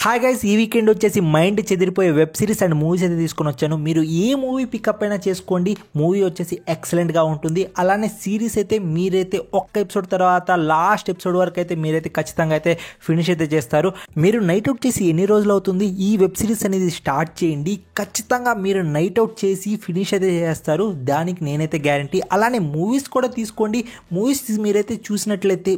Hi guys, ఈ weekend వచ్చేసి mind చెదిరిపోయే వెబ్ సిరీస్ అండ్ మూవీస్ అయితే తీసుకొని వచ్చాను. మీరు ఏ మూవీ పికప్ అయినా చేసుకోండి, మూవీ వచ్చేసి ఎక్సలెంట్గా ఉంటుంది. అలానే సిరీస్ అయితే మీరైతే ఒక్క ఎపిసోడ్ తర్వాత లాస్ట్ ఎపిసోడ్ వరకు అయితే మీరైతే ఖచ్చితంగా అయితే ఫినిష్ అయితే చేస్తారు. మీరు నైట్ అవుట్ చేసి ఎన్ని రోజులు అవుతుంది ఈ వెబ్ సిరీస్ అనేది స్టార్ట్ చేయండి, ఖచ్చితంగా మీరు నైట్ అవుట్ చేసి ఫినిష్ అయితే చేస్తారు, దానికి నేనైతే గ్యారంటీ. అలానే మూవీస్ కూడా తీసుకోండి, మూవీస్ మీరైతే చూసినట్లయితే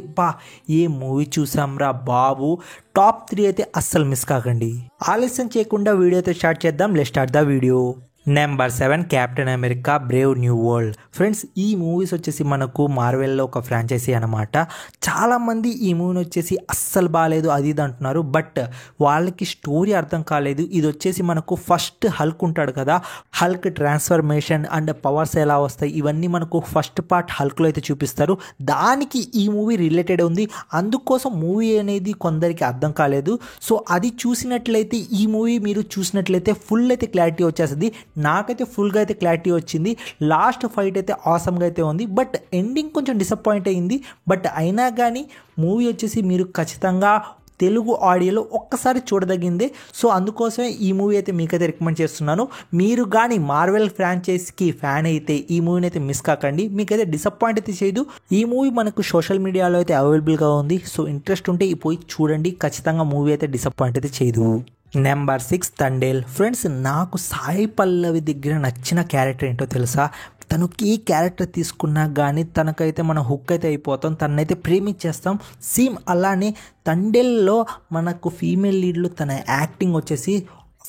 ఏ మూవీ చూసాంరా బాబు, టాప్ 3 అయితే అస్సలు మిస్ కాకండి. ఆలస్యం చేయకుండా వీడియో అయితే స్టార్ట్ చేద్దాం. Let's start the video. Number 7 captain America Brave new world. Friends, ఈ మూవీస్ వచ్చేసి మనకు మార్వెల్లో ఒక ఫ్రాంచైజీ అనమాట. చాలామంది ఈ మూవీని వచ్చేసి అస్సలు బాగాలేదు అది ఇది అంటున్నారు, బట్ వాళ్ళకి స్టోరీ అర్థం కాలేదు. ఇది వచ్చేసి మనకు ఫస్ట్ హల్క్ ఉంటాడు కదా, హల్క్ ట్రాన్స్ఫర్మేషన్ అండ్ పవర్స్ ఎలా వస్తాయి ఇవన్నీ మనకు ఫస్ట్ పార్ట్ హల్క్లో అయితే చూపిస్తారు. దానికి ఈ మూవీ రిలేటెడ్ ఉంది, అందుకోసం మూవీ అనేది కొందరికి అర్థం కాలేదు. సో అది చూసినట్లయితే ఈ మూవీ మీరు చూసినట్లయితే ఫుల్ అయితే క్లారిటీ వచ్చేస్తుంది. నాకైతే ఫుల్గా అయితే క్లారిటీ వచ్చింది. లాస్ట్ ఫైట్ అయితే ఆసమ్గా అయితే ఉంది, బట్ ఎండింగ్ కొంచెం డిసప్పాయింట్ అయింది. బట్ అయినా కానీ మూవీ వచ్చేసి మీరు ఖచ్చితంగా తెలుగు ఆడియోలో ఒక్కసారి చూడదగిందే. సో అందుకోసమే ఈ మూవీ అయితే మీకైతే రికమెండ్ చేస్తున్నాను. మీరు కానీ మార్వెల్ ఫ్రాంచైజీకి ఫ్యాన్ అయితే ఈ మూవీని అయితే మిస్ కాకండి, మీకైతే డిసప్పాయింట్ అయితే చేయదు. ఈ మూవీ మనకు సోషల్ మీడియాలో అయితే అవైలబుల్గా ఉంది. సో ఇంట్రెస్ట్ ఉంటే పోయి చూడండి, ఖచ్చితంగా మూవీ అయితే డిసప్పాయింట్ అయితే చేయదు. నెంబర్ 6 తండేల్. ఫ్రెండ్స్, నాకు సాయి పల్లవి దగ్గర నచ్చిన క్యారెక్టర్ ఏంటో తెలుసా? తనకి ఏ క్యారెక్టర్ తీసుకున్నా కానీ తనకైతే మనం హుక్ అయితే అయిపోతాం, తనైతే ప్రేమించేస్తాం. సేమ్ అలానే తండేల్లో మనకు ఫీమేల్ లీడ్లో తన యాక్టింగ్ వచ్చేసి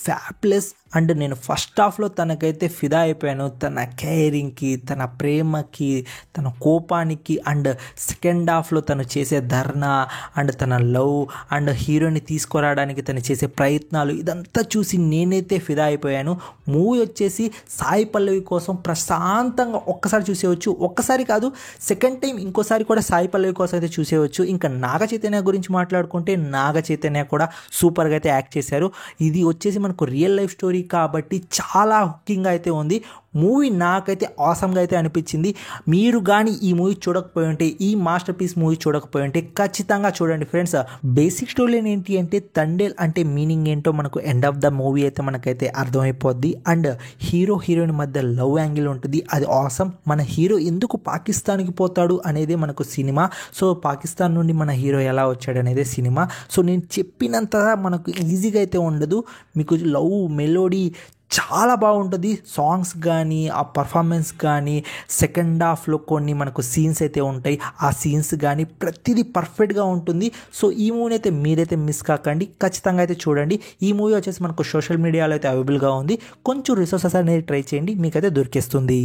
ఫ్యాబ్లెస్. అండ్ నేను ఫస్ట్ హాఫ్లో తనకైతే ఫిదా అయిపోయాను, తన కేరింగ్కి, తన ప్రేమకి, తన కోపానికి. అండ్ సెకండ్ హాఫ్లో తను చేసే ధర్నా అండ్ తన లవ్ అండ్ హీరోని తీసుకురావడానికి తను చేసే ప్రయత్నాలు, ఇదంతా చూసి నేనైతే ఫిదా అయిపోయాను. మూవీ వచ్చేసి సాయి పల్లవి కోసం ప్రశాంతంగా ఒక్కసారి చూసేయచ్చు, ఒక్కసారి కాదు సెకండ్ టైం ఇంకోసారి కూడా సాయి పల్లవి కోసం అయితే చూసేయచ్చు. ఇంకా నాగ చైతన్య గురించి మాట్లాడుకుంటే నాగ చైతన్య కూడా సూపర్గా అయితే యాక్ట్ చేశారు. ఇది వచ్చేసి మనకు రియల్ లైఫ్ స్టోరీ కాబట్టి చాలా హుకింగ్ అయితే ఉంది. మూవీ నాకైతే ఆసమ్గా అయితే అనిపించింది. మీరు కానీ ఈ మూవీ చూడకపోయి ఉంటే, ఈ మాస్టర్ పీస్ మూవీ చూడకపోయి ఉంటే ఖచ్చితంగా చూడండి. ఫ్రెండ్స్, బేసిక్ స్టోరీ ఏంటి అంటే తండేల్ అంటే మీనింగ్ ఏంటో మనకు ఎండ్ ఆఫ్ ద మూవీ అయితే మనకైతే అర్థమైపోద్ది. అండ్ హీరో హీరోయిన్ మధ్య లవ్ యాంగిల్ ఉంటుంది, అది ఆసమ్. మన హీరో ఎందుకు పాకిస్తాన్కి పోతాడు అనేది మనకు సినిమా. సో పాకిస్తాన్ నుండి మన హీరో ఎలా వచ్చాడు అనేది సినిమా. సో నేను చెప్పినంత మనకు ఈజీగా అయితే ఉండదు, మీకు లవ్ మెలోడీ చాలా బాగుంటుంది. సాంగ్స్ కానీ ఆ పర్ఫార్మెన్స్ కానీ సెకండ్ హాఫ్లో కొన్ని మనకు సీన్స్ అయితే ఉంటాయి, ఆ సీన్స్ కానీ ప్రతిదీ పర్ఫెక్ట్గా ఉంటుంది. సో ఈ మూవీని అయితే మీరైతే మిస్ కాకండి, ఖచ్చితంగా అయితే చూడండి. ఈ మూవీ వచ్చేసి మనకు సోషల్ మీడియాలో అయితే అవైలబుల్గా ఉంది, కొంచెం రిసోర్సెస్ అనేది ట్రై చేయండి, మీకైతే దొరికేస్తుంది.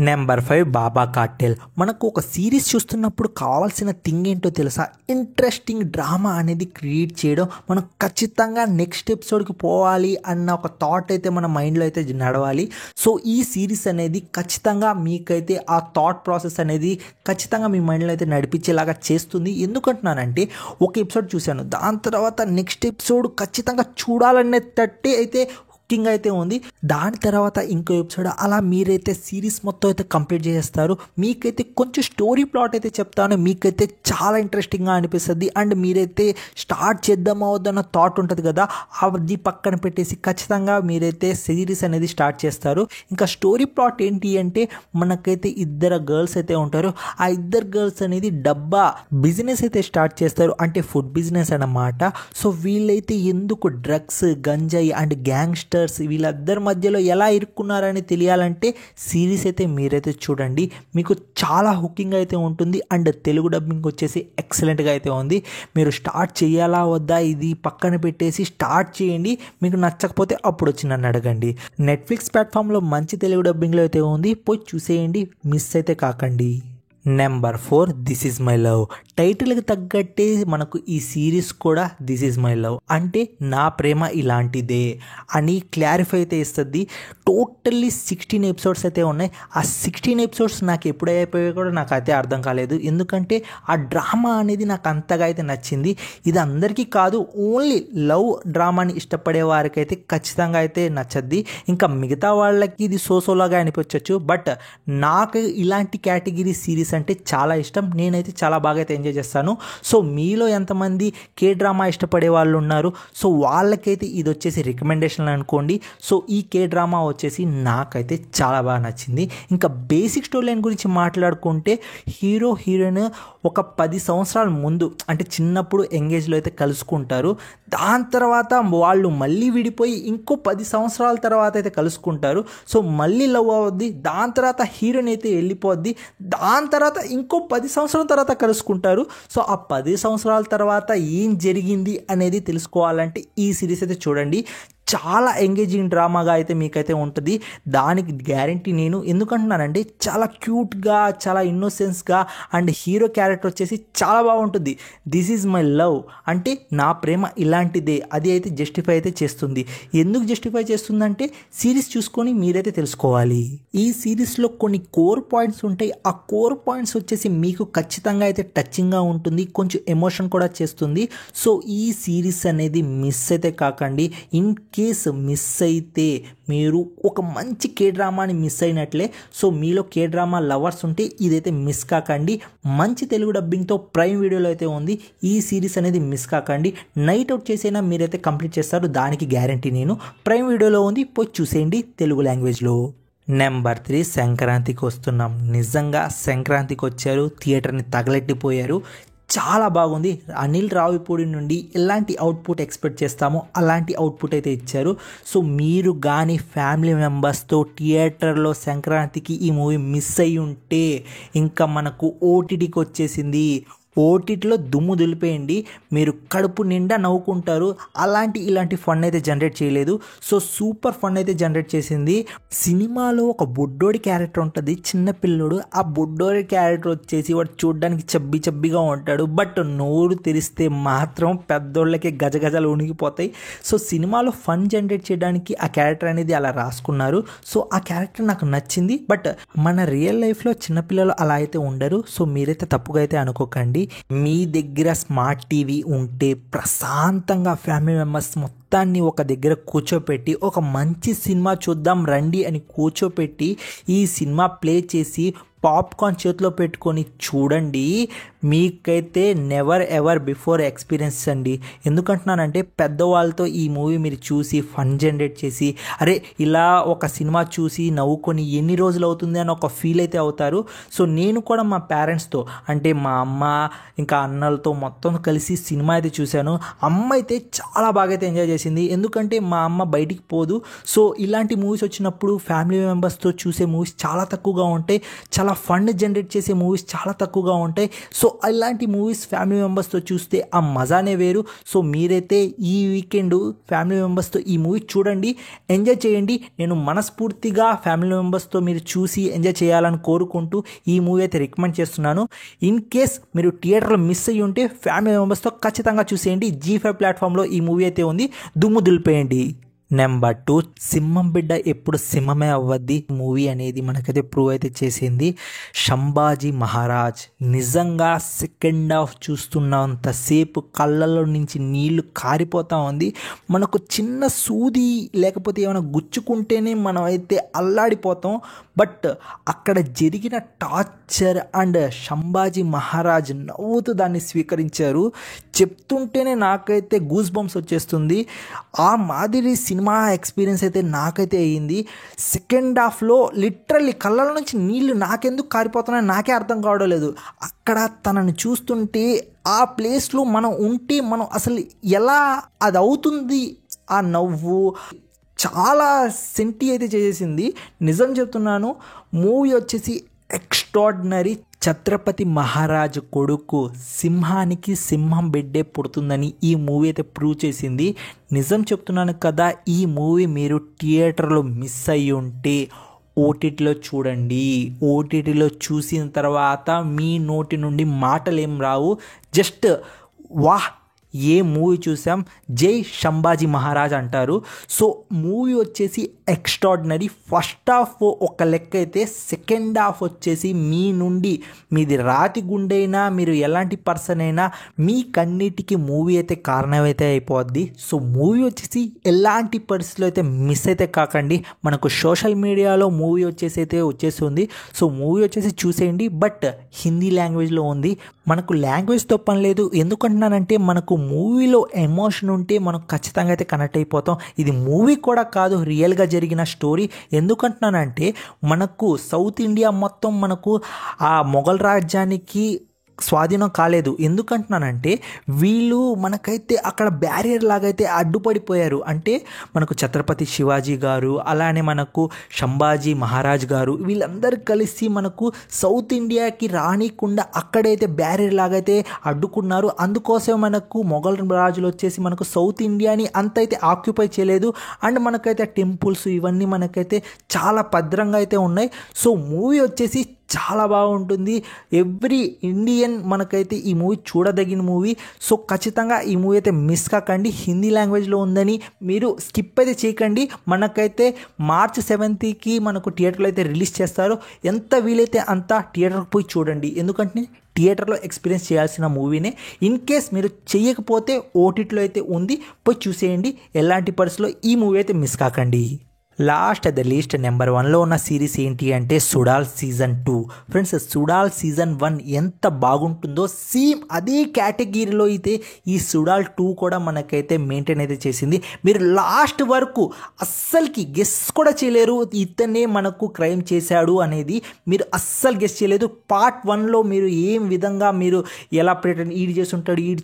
నెంబర్ 5 బాబా కార్టెల్. మనకు ఒక సిరీస్ చూస్తున్నప్పుడు కావాల్సిన థింగ్ ఏంటో తెలుసా? ఇంట్రెస్టింగ్ డ్రామా అనేది క్రియేట్ చేయడం. మనం ఖచ్చితంగా నెక్స్ట్ ఎపిసోడ్కి పోవాలి అన్న ఒక థాట్ అయితే మన మైండ్లో అయితే నడవాలి. సో ఈ సిరీస్ అనేది ఖచ్చితంగా మీకైతే ఆ థాట్ ప్రాసెస్ అనేది ఖచ్చితంగా మీ మైండ్లో అయితే నడిపించేలాగా చేస్తుంది. ఎందుకంటున్నానంటే ఒక ఎపిసోడ్ చూశాను, దాని తర్వాత నెక్స్ట్ ఎపిసోడ్ ఖచ్చితంగా చూడాలనేటట్టే అయితే కింగ్ అయితే ఉంది. దాని తర్వాత ఇంకో ఎపిసోడ్, అలా మీరైతే సిరీస్ మొత్తం అయితే కంప్లీట్ చేస్తారు. మీకైతే కొంచెం స్టోరీ ప్లాట్ అయితే చెప్తాను, మీకైతే చాలా ఇంట్రెస్టింగ్గా అనిపిస్తుంది. అండ్ మీరైతే స్టార్ట్ చేద్దాం అవద్దన్న థాట్ ఉంటుంది కదా, అది పక్కన పెట్టేసి ఖచ్చితంగా మీరైతే సిరీస్ అనేది స్టార్ట్ చేస్తారు. ఇంకా స్టోరీ ప్లాట్ ఏంటి అంటే మనకైతే ఇద్దరు గర్ల్స్ అయితే ఉంటారు, ఆ ఇద్దరు గర్ల్స్ అనేది డబ్బా బిజినెస్ అయితే స్టార్ట్ చేస్తారు, అంటే ఫుడ్ బిజినెస్ అన్నమాట. సో వీళ్ళైతే ఎందుకు డ్రగ్స్, గంజాయి అండ్ గ్యాంగ్స్టర్ వీళ్ళిద్దరి మధ్యలో ఎలా ఇరుక్కున్నారని తెలియాలంటే సిరీస్ అయితే మీరైతే చూడండి, మీకు చాలా హుకింగ్ అయితే ఉంటుంది. అండ్ తెలుగు డబ్బింగ్ వచ్చేసి ఎక్సలెంట్గా అయితే ఉంది. మీరు స్టార్ట్ చేయాలా వద్దా ఇది పక్కన పెట్టేసి స్టార్ట్ చేయండి, మీకు నచ్చకపోతే అప్పుడు వచ్చి నన్ను అడగండి. నెట్ఫ్లిక్స్ ప్లాట్ఫామ్లో మంచి తెలుగు డబ్బింగ్లో అయితే ఉంది, పోయి చూసేయండి, మిస్ అయితే కాకండి. Number 4 this is my love. టైటిల్కి తగ్గట్టే మనకు ఈ సిరీస్ కూడా దిస్ ఈజ్ మై లవ్ అంటే నా ప్రేమ ఇలాంటిదే అని క్లారిఫై అయితే ఇస్తుంది. టోటల్లీ 16 ఎపిసోడ్స్ అయితే ఉన్నాయి. ఆ 16 ఎపిసోడ్స్ నాకు ఎప్పుడు అయిపోయాయో కూడా నాకు అయితే అర్థం కాలేదు, ఎందుకంటే ఆ డ్రామా అనేది నాకు అంతగా అయితే నచ్చింది. ఇది అందరికీ కాదు, ఓన్లీ లవ్ డ్రామాని ఇష్టపడే వారికి అయితే ఖచ్చితంగా అయితే నచ్చద్ది. ఇంకా మిగతా వాళ్ళకి ఇది సోసోలాగా అనిపించవచ్చు, బట్ నాకు ఇలాంటి కేటగిరీ సిరీస్ సిరీస్ అంటే చాలా ఇష్టం. నేనైతే చాలా బాగా అయితే ఎంజాయ్ చేస్తాను. సో మీలో ఎంతమంది కే డ్రామా ఇష్టపడే వాళ్ళు ఉన్నారు? సో వాళ్ళకైతే ఇది వచ్చేసి రికమెండేషన్ అనుకోండి. సో ఈ కే డ్రామా వచ్చేసి నాకైతే చాలా బాగా నచ్చింది. ఇంకా బేసిక్ స్టోరీ లైన్ గురించి మాట్లాడుకుంటే హీరో హీరోయిన్ ఒక 10 సంవత్సరాల ముందు అంటే చిన్నప్పుడు ఎంగేజ్లో అయితే కలుసుకుంటారు. దాని తర్వాత వాళ్ళు మళ్ళీ విడిపోయి ఇంకో 10 సంవత్సరాల తర్వాత అయితే కలుసుకుంటారు. సో మళ్ళీ లవ్ అవుద్ది. దాని తర్వాత హీరోయిన్ అయితే వెళ్ళిపోద్ది. దాని తర్వాత ఇంకో 10 సంవత్సరాల తర్వాత కలుసుకుంటారు. సో ఆ 10 సంవత్సరాల తర్వాత ఏం జరిగింది అనేది తెలుసుకోవాలంటే ఈ సిరీస్ అయితే చూడండి. చాలా ఎంగేజింగ్ డ్రామాగా అయితే మీకైతే ఉంటుంది. దానికి గ్యారంటీ నేను. ఎందుకంటున్నానంటే చాలా క్యూట్గా, చాలా ఇన్నోసెన్స్గా అండ్ హీరో క్యారెక్టర్ వచ్చేసి చాలా బాగుంటుంది. దిస్ ఈజ్ మై లవ్ అంటే నా ప్రేమ ఇలాంటిదే, అది అయితే జస్టిఫై అయితే చేస్తుంది. ఎందుకు జస్టిఫై చేస్తుందంటే సిరీస్ చూసుకొని మీరైతే తెలుసుకోవాలి. ఈ సిరీస్లో కొన్ని కోర్ పాయింట్స్ ఉంటాయి. ఆ కోర్ పాయింట్స్ వచ్చేసి మీకు ఖచ్చితంగా అయితే టచింగ్గా ఉంటుంది, కొంచెం ఎమోషన్ కూడా చేస్తుంది. సో ఈ సిరీస్ అనేది మిస్ అయితే కాకండి. ఇన్ కేస్ మిస్ అయితే మీరు ఒక మంచి కే డ్రామాని మిస్ అయినట్లే. సో మీలో కే డ్రామా లవర్స్ ఉంటే ఇదైతే మిస్ కాకండి. మంచి తెలుగు డబ్బింగ్తో ప్రైమ్ వీడియోలో అయితే ఉంది. ఈ సిరీస్ అనేది మిస్ కాకండి. నైట్ అవుట్ చేసైనా మీరైతే కంప్లీట్ చేస్తారు, దానికి గ్యారంటీ నేను. ప్రైమ్ వీడియోలో ఉంది, పోయి చూసేయండి తెలుగు లాంగ్వేజ్లో. నెంబర్ 3 సంక్రాంతికి వస్తున్నాం. నిజంగా సంక్రాంతికి వచ్చారు, థియేటర్ని తగలెట్టిపోయారు. చాలా బాగుంది. అనిల్ రావిపూడి నుండి ఎలాంటి అవుట్పుట్ ఎక్స్పెక్ట్ చేస్తామో అలాంటి అవుట్పుట్ అయితే ఇచ్చారు. సో మీరు కానీ ఫ్యామిలీ మెంబర్స్తో థియేటర్లో సంక్రాంతికి ఈ మూవీ మిస్ అయ్యి ఉంటే ఇంకా మనకు ఓటీటీకి వచ్చేసింది. ఓటీటీలో దుమ్ము దులిపేయండి. మీరు కడుపు నిండా నవ్వుకుంటారు. ఇలాంటి ఫన్ అయితే జనరేట్ చేయలేదు. సో సూపర్ ఫన్ అయితే జనరేట్ చేసింది. సినిమాలో ఒక బుడ్డోడి క్యారెక్టర్ ఉంటుంది, చిన్నపిల్లోడు. ఆ బుడ్డోడి క్యారెక్టర్ వచ్చేసి వాడు చూడడానికి చబ్బిగా ఉంటాడు. బట్ నోరు తెరిస్తే మాత్రం పెద్దోళ్ళకి గజగజలు ఉనిగిపోతాయి. సో సినిమాలో ఫన్ జనరేట్ చేయడానికి ఆ క్యారెక్టర్ అనేది అలా రాసుకున్నారు. సో ఆ క్యారెక్టర్ నాకు నచ్చింది. బట్ మన రియల్ లైఫ్లో చిన్నపిల్లలు అలా అయితే ఉండరు. సో మీరైతే తప్పుగా అయితే అనుకోకండి. మీ దగ్గర స్మార్ట్ టీవీ ఉంటే ప్రశాంతంగా ఫ్యామిలీ మెంబర్స్ మొత్తాన్ని ఒక దగ్గర కూర్చోపెట్టి ఒక మంచి సినిమా చూద్దాం రండి అని కూర్చోపెట్టి ఈ సినిమా ప్లే చేసి పాప్కార్న్ చేతిలో పెట్టుకొని చూడండి. మీకైతే నెవర్ ఎవర్ బిఫోర్ ఎక్స్పీరియన్స్ అండి. ఎందుకంటున్నానంటే పెద్దవాళ్ళతో ఈ మూవీ మీరు చూసి ఫన్ జనరేట్ చేసి అరే ఇలా ఒక సినిమా చూసి నవ్వుకొని ఎన్ని రోజులు అవుతుంది అని ఒక ఫీల్ అయితే అవుతారు. సో నేను కూడా మా పేరెంట్స్తో అంటే మా అమ్మ ఇంకా అన్నలతో మొత్తం కలిసి సినిమా అయితే చూశాను. అమ్మ అయితే చాలా బాగా అయితే ఎంజాయ్ చేసింది. ఎందుకంటే మా అమ్మ బయటికి పోదు. సో ఇలాంటి మూవీస్ వచ్చినప్పుడు ఫ్యామిలీ మెంబర్స్తో చూసే మూవీస్ చాలా తక్కువగా ఉంటాయి. చాలా ఫండ్ జనరేట్ చేసే మూవీస్ చాలా తక్కువగా ఉంటాయి. సో అలాంటి మూవీస్ ఫ్యామిలీ మెంబర్స్తో చూస్తే ఆ మజానే వేరు. సో మీరైతే ఈ వీకెండ్ ఫ్యామిలీ మెంబర్స్తో ఈ మూవీ చూడండి, ఎంజాయ్ చేయండి. నేను మనస్ఫూర్తిగా ఫ్యామిలీ మెంబర్స్తో మీరు చూసి ఎంజాయ్ చేయాలని కోరుకుంటూ ఈ మూవీ అయితే రికమెండ్ చేస్తున్నాను. ఇన్ కేస్ మీరు థియేటర్లో మిస్ అయ్యి ఉంటే ఫ్యామిలీ మెంబర్స్తో ఖచ్చితంగా చూసేయండి. G5 ప్లాట్ఫామ్లో ఈ మూవీ అయితే ఉంది, దుమ్ము దులిపేయండి. నెంబర్ 2 సింహం బిడ్డ ఎప్పుడు సింహమే అవ్వద్ది మూవీ అనేది మనకైతే ప్రూవ్ అయితే చేసింది. సంభాజీ మహారాజ్ నిజంగా సెకండ్ హాఫ్ చూస్తున్నంతసేపు కళ్ళల్లో నుంచి నీళ్లు కారిపోతూ ఉంది. మనకు చిన్న సూది లేకపోతే ఏమైనా గుచ్చుకుంటేనే మనం అయితే అల్లాడిపోతాం. బట్ అక్కడ జరిగిన టార్చర్ అండ్ సంభాజీ మహారాజ్ నవ్వుతూ దాన్ని స్వీకరించారు. చెప్తుంటేనే నాకైతే గూస్ బంప్స్ వచ్చేస్తుంది. ఆ మాదిరి సినిమా ఎక్స్పీరియన్స్ అయితే నాకైతే అయ్యింది. సెకండ్ హాఫ్లో లిటరల్లీ కళ్ళ నుంచి నీళ్లు నాకెందుకు కారిపోతున్నాయో నాకే అర్థం కావడం లేదు. అక్కడ తనని చూస్తుంటే ఆ ప్లేస్లో మనం ఉంటే మనం అసలు ఎలా అది అవుతుంది ఆ నవ్వు చాలా సెంటి అయితే చేసేసింది. నిజం చెప్తున్నాను, మూవీ వచ్చేసి ఎక్స్ట్రాడినరీ. ఛత్రపతి మహారాజు కొడుకు సింహానికి సింహం బిడ్డే పుడుతుందని ఈ మూవీ అయితే ప్రూవ్ చేసింది. నిజం చెప్తున్నాను కదా, ఈ మూవీ మీరు థియేటర్లో మిస్ అయ్యి ఉంటే ఓటీటీలో చూడండి. ఓటీటీలో చూసిన తర్వాత మీ నోటి నుండి మాటలు ఏం రావు. జస్ట్ వాహ్ ఏ మూవీ చూసాం, జై సంభాజీ మహారాజ్ అంటారు. సో మూవీ వచ్చేసి ఎక్స్ట్రాడినరీ. ఫస్ట్ హాఫ్ ఒక లెక్క అయితే, సెకండ్ హాఫ్ వచ్చేసి మీ నుండి, మీది రాతి గుండైనా, మీరు ఎలాంటి పర్సన్ అయినా, మీ కన్నిటికి మూవీ అయితే కారణం అయితే అయిపోద్ది. సో మూవీ వచ్చేసి ఎలాంటి పరిస్థితుల్లో అయితే మిస్ అయితే కాకండి. మనకు సోషల్ మీడియాలో మూవీ వచ్చేసి అయితే వచ్చేస్తుంది. సో మూవీ వచ్చేసి చూసేయండి. బట్ హిందీ లాంగ్వేజ్లో ఉంది. మనకు లాంగ్వేజ్తో పని లేదు. ఎందుకంటున్నానంటే మనకు మూవీలో ఎమోషన్ ఉంటే మనం ఖచ్చితంగా అయితే కనెక్ట్ అయిపోతాం. ఇది మూవీ కూడా కాదు, రియల్గా జరిగిన స్టోరీ. ఎందుకంటున్నానంటే మనకు సౌత్ ఇండియా మొత్తం మనకు ఆ మొఘల్ రాజ్యానికి స్వాధీనం కాలేదు. ఎందుకంటున్నానంటే వీళ్ళు మనకైతే అక్కడ బ్యారియర్ లాగైతే అడ్డుపడిపోయారు. అంటే మనకు ఛత్రపతి శివాజీ గారు, అలానే మనకు సంభాజీ మహారాజ్ గారు, వీళ్ళందరూ కలిసి మనకు సౌత్ ఇండియాకి రానికుండా అక్కడైతే బ్యారియర్ లాగైతే అడ్డుకున్నారు. అందుకోసం మనకు మొఘల్ రాజులు వచ్చేసి మనకు సౌత్ ఇండియాని అంతైతే ఆక్యుపై చేయలేదు. అండ్ మనకైతే టెంపుల్స్ ఇవన్నీ మనకైతే చాలా భద్రంగా అయితే ఉన్నాయి. సో మూవీ వచ్చేసి చాలా బాగుంటుంది. ఎవ్రీ ఇండియన్ మనకైతే ఈ మూవీ చూడదగిన మూవీ. సో ఖచ్చితంగా ఈ మూవీ అయితే మిస్ కాకండి. హిందీ లాంగ్వేజ్లో ఉందని మీరు స్కిప్ అయితే చేయకండి. మనకైతే March 7th మనకు థియేటర్లో అయితే రిలీజ్ చేస్తారు. ఎంత వీలైతే అంత థియేటర్కి పోయి చూడండి. ఎందుకంటే థియేటర్లో ఎక్స్పీరియన్స్ చేయాల్సిన మూవీనే. ఇన్ కేస్ మీరు చేయకపోతే ఓటీటీలో అయితే ఉంది, పోయి చూసేయండి. ఎలాంటి పరిస్థితుల్లో ఈ మూవీ అయితే మిస్ కాకండి. Last at the least number 1లో ఉన్న సిరీస్ ఏంటి అంటే Suzhal season 2. Friends, Suzhal season 1 ఎంత బాగుంటుందో సేమ్ అదే కేటగిరీలో అయితే ఈ సుడాల్ 2 కూడా మనకైతే మెయింటైన్ అయితే చేసింది. మీరు లాస్ట్ వరకు అస్సలకి గెస్ కూడా చేయలేరు ఇతనే మనకు క్రైమ్ చేశాడు అనేది. మీరు అస్సలు గెస్ చేయలేదు. పార్ట్ 1లో మీరు ఏం విధంగా మీరు ఎలా ప్రిటెండ్ ఈడ్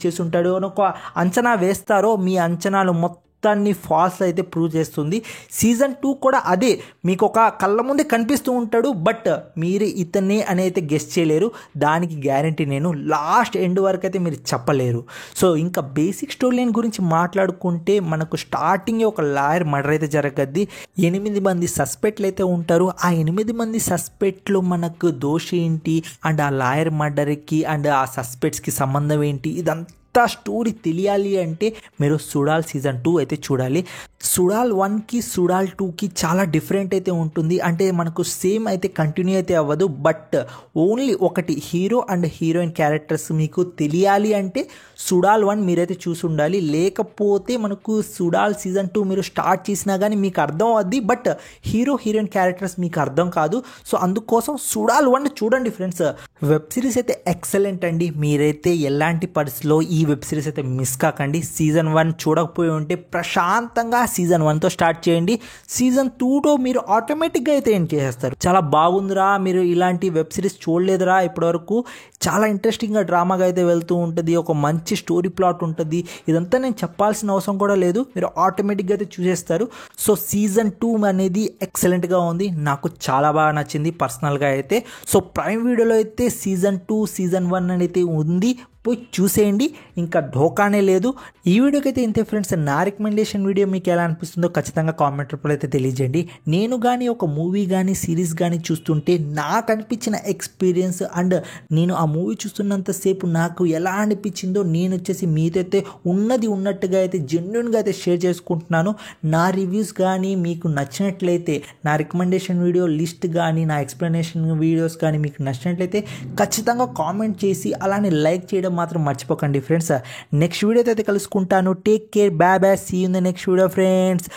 చేసి ఉంటాడు అని ఒక అంచనా వేస్తారో, మీ అంచనాలు మొత్తాన్ని ఫాల్స్ అయితే ప్రూవ్ చేస్తుంది. సీజన్ 2 కూడా అదే, మీకు ఒక కళ్ళ ముందే కనిపిస్తూ ఉంటాడు, బట్ మీరు ఇతనే అని అయితే గెస్ చేయలేరు. దానికి గ్యారంటీ నేను. లాస్ట్ ఎండ్ వరకు అయితే మీరు చెప్పలేరు. సో ఇంకా బేసిక్ స్టోరీ లైన్ గురించి మాట్లాడుకుంటే మనకు స్టార్టింగ్ ఒక లాయర్ మర్డర్ అయితే జరగద్ది. 8 మంది సస్పెక్ట్లు అయితే ఉంటారు. ఆ 8 మంది సస్పెక్ట్లు మనకు దోషి ఏంటి, అండ్ ఆ లాయర్ మర్డర్కి అండ్ ఆ సస్పెక్ట్స్కి సంబంధం ఏంటి, ఇదంతా స్టోరీ తెలియాలి అంటే మీరు సుడాల్ సీజన్ 2 అయితే చూడాలి. సుడాల్ 1కి సుడాల్ 2కి చాలా డిఫరెంట్ అయితే ఉంటుంది. అంటే మనకు సేమ్ అయితే కంటిన్యూ అయితే అవ్వదు. బట్ ఓన్లీ ఒకటి, హీరో అండ్ హీరోయిన్ క్యారెక్టర్స్ మీకు తెలియాలి అంటే సుడాల్ 1 మీరైతే చూసి ఉండాలి. లేకపోతే మనకు సుడాల్ సీజన్ 2 మీరు స్టార్ట్ చేసినా కానీ మీకు అర్థం అవుద్ది, బట్ హీరో హీరోయిన్ క్యారెక్టర్స్ మీకు అర్థం కాదు. సో అందుకోసం సుడాల్ 1 చూడండి ఫ్రెండ్స్. వెబ్ సిరీస్ అయితే ఎక్సలెంట్ అండి. మీరైతే ఎలాంటి పరిస్థితిలో ఈ వెబ్ సిరీస్ అయితే మిస్ కాకండి. సీజన్ 1 చూడకపోయి ఉంటే ప్రశాంతంగా సీజన్ 1తో స్టార్ట్ చేయండి. సీజన్ 2లో మీరు ఆటోమేటిక్గా అయితే ఏం చేసేస్తారు. చాలా బాగుందిరా, మీరు ఇలాంటి వెబ్ సిరీస్ చూడలేదురా ఇప్పటివరకు, చాలా ఇంట్రెస్టింగ్గా డ్రామాగా అయితే వెళ్తూ ఉంటుంది, ఒక మంచి స్టోరీ ప్లాట్ ఉంటుంది, ఇదంతా నేను చెప్పాల్సిన అవసరం కూడా లేదు, మీరు ఆటోమేటిక్గా అయితే చూసేస్తారు. సో సీజన్ 2 అనేది ఎక్సలెంట్గా ఉంది. నాకు చాలా బాగా నచ్చింది పర్సనల్గా అయితే. సో ప్రైమ్ వీడియోలో అయితే సీజన్ 2 సీజన్ 1 అనేది ఉంది, పోయి చూసేయండి. ఇంకా ఢోకానే లేదు. ఈ వీడియోకి అయితే ఇంతే ఫ్రెండ్స్. నా రికమెండేషన్ వీడియో మీకు ఎలా అనిపిస్తుందో ఖచ్చితంగా కామెంట్ రూపంలో అయితే తెలియజేయండి. నేను కానీ ఒక మూవీ కానీ సిరీస్ కానీ చూస్తుంటే నాకు అనిపించిన ఎక్స్పీరియన్స్ అండ్ నేను ఆ మూవీ చూస్తున్నంతసేపు నాకు ఎలా అనిపించిందో నేను వచ్చేసి మీతో అయితే ఉన్నది ఉన్నట్టుగా అయితే జెన్యున్గా అయితే షేర్ చేసుకుంటున్నాను. నా రివ్యూస్ కానీ మీకు నచ్చినట్లయితే, నా రికమెండేషన్ వీడియో లిస్ట్ కానీ నా ఎక్స్ప్లెనేషన్ వీడియోస్ కానీ మీకు నచ్చినట్లయితే ఖచ్చితంగా కామెంట్ చేసి అలానే లైక్ చేయడం మాత్రం మర్చిపోకండి ఫ్రెండ్స్. నెక్స్ట్ వీడియోతో అయితే కలుసుకుంటాను. Take care, bye bye, see you in the next video friends.